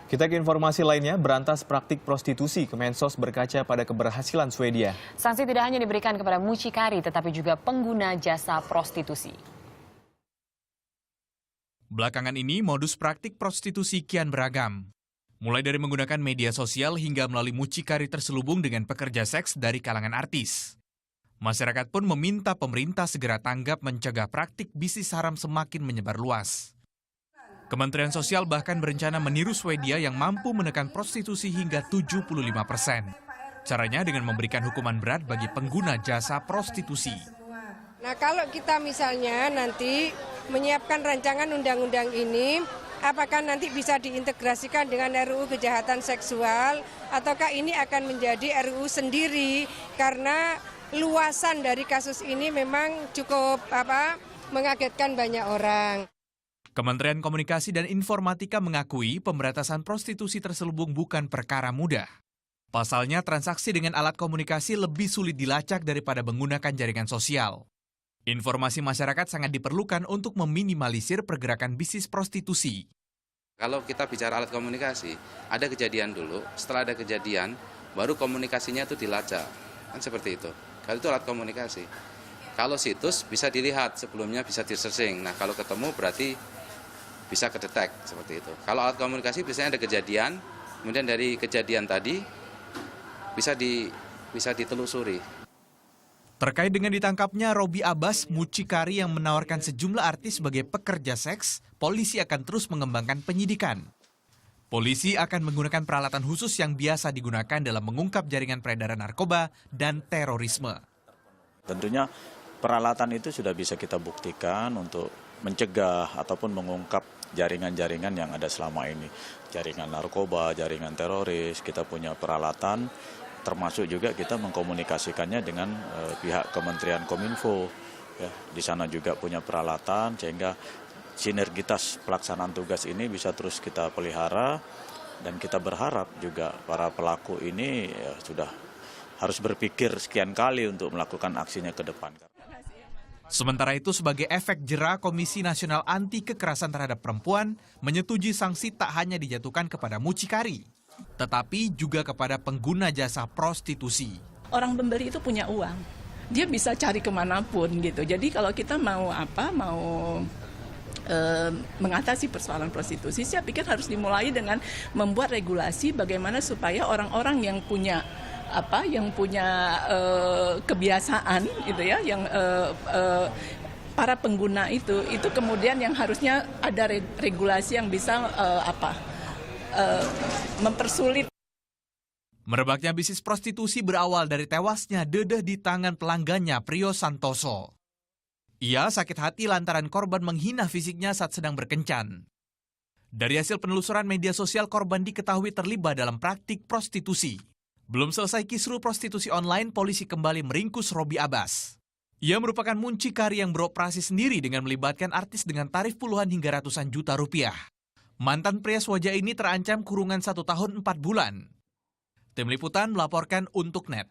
Kita ke informasi lainnya, berantas praktik prostitusi, Kemensos berkaca pada keberhasilan Swedia. Sanksi tidak hanya diberikan kepada mucikari, tetapi juga pengguna jasa prostitusi. Belakangan ini, modus praktik prostitusi kian beragam. Mulai dari menggunakan media sosial hingga melalui mucikari terselubung dengan pekerja seks dari kalangan artis. Masyarakat pun meminta pemerintah segera tanggap mencegah praktik bisnis haram semakin menyebar luas. Kementerian Sosial bahkan berencana meniru Swedia yang mampu menekan prostitusi hingga 75%. Caranya dengan memberikan hukuman berat bagi pengguna jasa prostitusi. Nah, kalau kita misalnya nanti menyiapkan rancangan undang-undang ini, apakah nanti bisa diintegrasikan dengan RUU kejahatan seksual, ataukah ini akan menjadi RUU sendiri karena luasan dari kasus ini memang cukup mengagetkan banyak orang. Kementerian Komunikasi dan Informatika mengakui pemberantasan prostitusi terselubung bukan perkara mudah. Pasalnya, transaksi dengan alat komunikasi lebih sulit dilacak daripada menggunakan jaringan sosial. Informasi masyarakat sangat diperlukan untuk meminimalisir pergerakan bisnis prostitusi. Kalau kita bicara alat komunikasi, ada kejadian dulu, setelah ada kejadian, baru komunikasinya itu dilacak. Kan seperti itu. Kalau itu alat komunikasi. Kalau situs bisa dilihat, sebelumnya bisa di-searching. Nah, kalau ketemu berarti bisa kedetek seperti itu. Kalau alat komunikasi biasanya ada kejadian, kemudian dari kejadian tadi bisa ditelusuri. Terkait dengan ditangkapnya Robi Abbas, mucikari yang menawarkan sejumlah artis sebagai pekerja seks, polisi akan terus mengembangkan penyidikan. Polisi akan menggunakan peralatan khusus yang biasa digunakan dalam mengungkap jaringan peredaran narkoba dan terorisme. Tentunya peralatan itu sudah bisa kita buktikan untuk mencegah ataupun mengungkap jaringan-jaringan yang ada selama ini. Jaringan narkoba, jaringan teroris, kita punya peralatan, termasuk juga kita mengkomunikasikannya dengan pihak Kementerian Kominfo. Ya, di sana juga punya peralatan sehingga sinergitas pelaksanaan tugas ini bisa terus kita pelihara, dan kita berharap juga para pelaku ini sudah harus berpikir sekian kali untuk melakukan aksinya ke depan. Sementara itu, sebagai efek jera, Komisi Nasional Anti Kekerasan Terhadap Perempuan menyetujui sanksi tak hanya dijatuhkan kepada mucikari, tetapi juga kepada pengguna jasa prostitusi. Orang pemberi itu punya uang, dia bisa cari kemanapun gitu. Jadi kalau kita mau mengatasi persoalan prostitusi, saya pikir harus dimulai dengan membuat regulasi bagaimana supaya orang-orang yang punya kebiasaan gitu ya, yang para pengguna itu kemudian yang harusnya ada regulasi yang bisa mempersulit. Merebaknya bisnis prostitusi berawal dari tewasnya dedeh di tangan pelanggannya, Prio Santoso. Ia sakit hati lantaran korban menghina fisiknya saat sedang berkencan. Dari hasil penelusuran media sosial, korban diketahui terlibat dalam praktik prostitusi. Belum selesai kisru prostitusi online, polisi kembali meringkus Robi Abbas. Ia merupakan mucikari yang beroperasi sendiri dengan melibatkan artis dengan tarif puluhan hingga ratusan juta rupiah. Mantan pria wajah ini terancam kurungan 1 tahun 4 bulan. Tim Liputan melaporkan untuk NET.